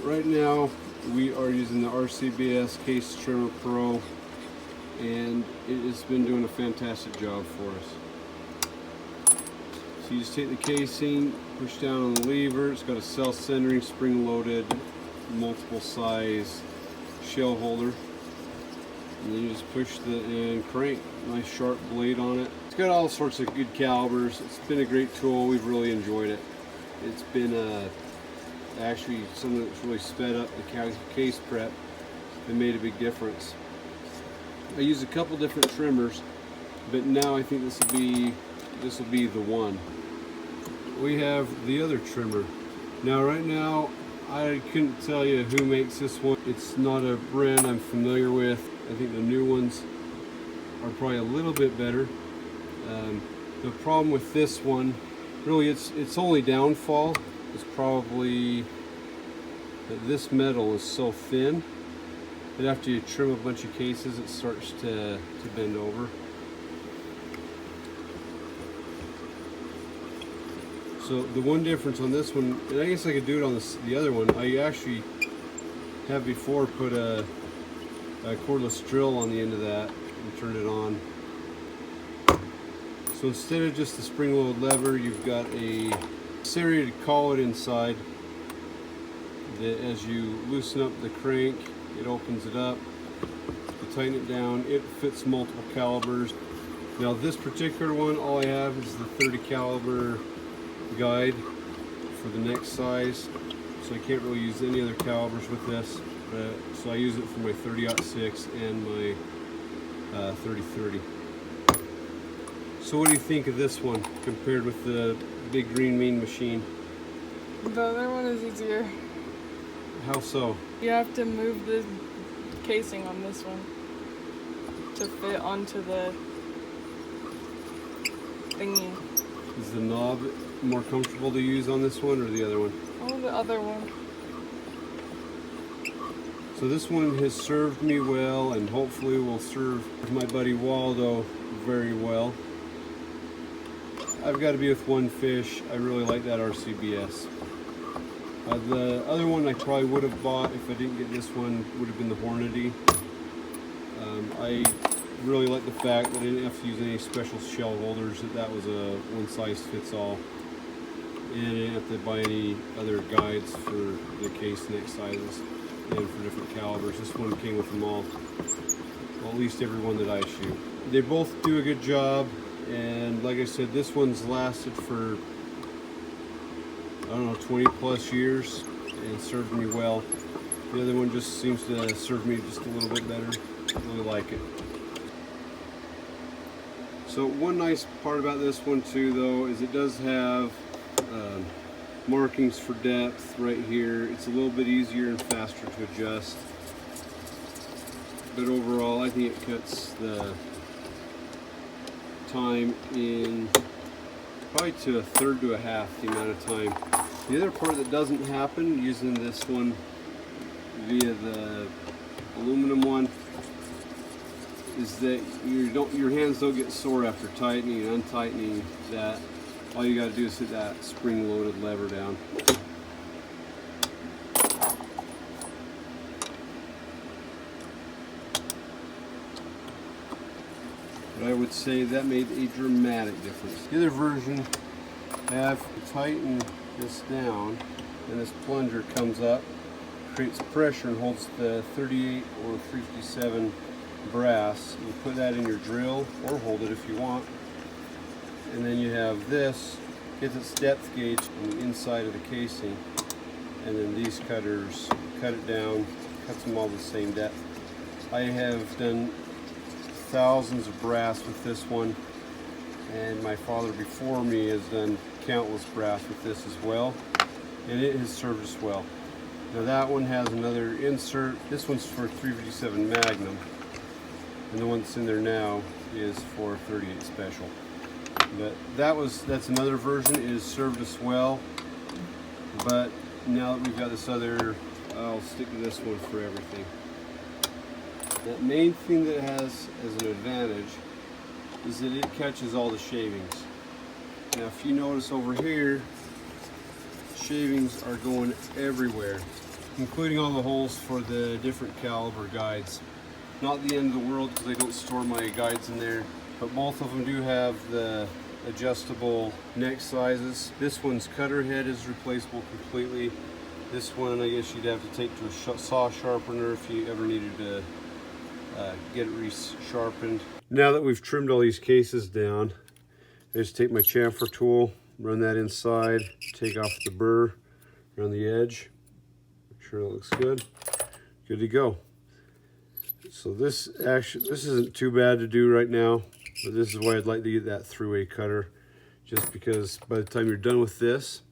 Right now we are using the RCBS Case Trim Pro, and it has been doing a fantastic job for us. So you just take the casing, push down on the lever. It's got a self-centering, spring-loaded, multiple size shell holder, and then you just push and crank. Nice sharp blade on it. It's got all sorts of good calibers. It's been a great tool. We've really enjoyed it. It's been actually something that's really sped up the case prep and made a big difference. I use a couple different trimmers, but now I think this will be the one. We have the other trimmer. Now right now I couldn't tell you who makes this one. It's not a brand I'm familiar with. I think the new ones are probably a little bit better. The problem with this one, really its only downfall is probably that this metal is so thin that after you trim a bunch of cases it starts to bend over. So the one difference on this one, and I guess I could do it on the other one, I actually have before put a cordless drill on the end of that and turned it on. So instead of just the spring-loaded lever, you've got a serrated collet inside that as you loosen up the crank, it opens it up. You tighten it down, it fits multiple calibers. Now this particular one, all I have is the 30 caliber guide for the next size, so I can't really use any other calibers with this. So I use it for my 30-06 and my 30-30. So what do you think of this one compared with the big green mean machine? The other one is easier. How so? You have to move the casing on this one to fit onto the thingy. Is the knob more comfortable to use on this one or the other one? Oh, the other one. So this one has served me well, and hopefully will serve my buddy Waldo very well. I've got to be with one fish. I really like that RCBS. The other one I probably would have bought if I didn't get this one would have been the Hornady. I really like the fact that I didn't have to use any special shell holders, that was a one-size-fits-all. And I didn't have to buy any other guides for the case neck sizes and for different calibers. This one came with them all, well, at least every one that I shoot. They both do a good job, and like I said, this one's lasted for, I don't know, 20 plus years and served me well. The other one just seems to serve me just a little bit better. I really like it. So one nice part about this one too though is it does have markings for depth right here. It's a little bit easier and faster to adjust, but overall I think it cuts the time in probably to a third to a half the amount of time. The other part that doesn't happen using this one via the aluminum one is that your hands don't get sore after tightening and untightening that. All you got to do is hit that spring-loaded lever down. But I would say that made a dramatic difference. The other version, have to tighten this down, and this plunger comes up, creates pressure and holds the 38 or 357 brass. You put that in your drill or hold it if you want. And then you have this, gets its depth gauge on the inside of the casing. And then these cutters cut it down, cuts them all the same depth. I have done thousands of brass with this one, and my father before me has done countless brass with this as well, and it has served us well. Now that one has another insert. This one's for 357 Magnum, and the one that's in there now is for 38 Special. But that's another version. It has served us well, but now that we've got this other, I'll stick to this one for everything. The main thing that it has as an advantage is that it catches all the shavings. Now if you notice over here, shavings are going everywhere. including all the holes for the different caliber guides. Not the end of the world because I don't store my guides in there, but both of them do have the adjustable neck sizes. This one's cutter head is replaceable completely. This one, I guess you'd have to take to a saw sharpener if you ever needed to get it re-sharpened. Now that we've trimmed all these cases down, I just take my chamfer tool, run that inside, take off the burr around the edge, make sure it looks good. Good to go. So this isn't too bad to do right now, but this is why I'd like to get that 3-way cutter, just because by the time you're done with this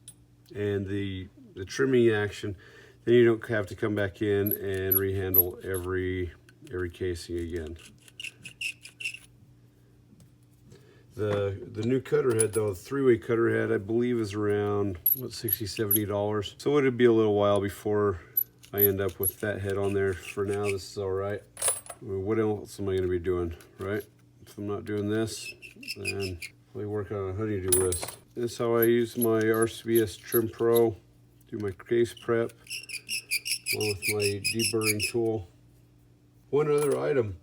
and the trimming action, then you don't have to come back in and rehandle every casing again. The new cutter head though, the 3-way cutter head, I believe is around what, $60–70. So it'd be a little while before I end up with that head on there. For now, this is all right. I mean, what else am I going to be doing, right? If I'm not doing this, then I'll be working on a honeydew list. This is how I use my RCBS Trim Pro. Do my case prep along with my deburring tool. One other item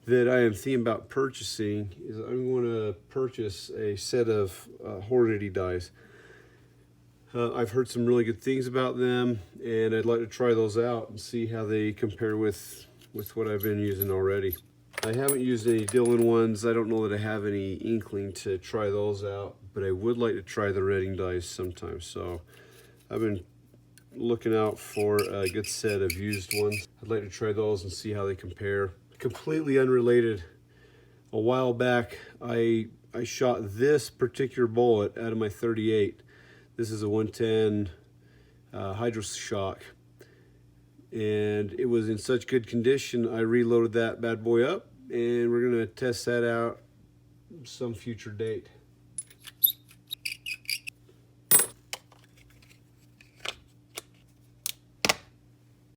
that I am thinking about purchasing is I'm going to purchase a set of Hornady dies. I've heard some really good things about them, and I'd like to try those out and see how they compare with what I've been using already. I haven't used any Dillon ones. I don't know that I have any inkling to try those out, but I would like to try the Redding dies sometime. So I've been looking out for a good set of used ones. I'd like to try those and see how they compare. Completely unrelated, a while back I shot this particular bullet out of my 38. This is a 110 Hydro Shock, and it was in such good condition I reloaded that bad boy up, and we're gonna test that out some future date.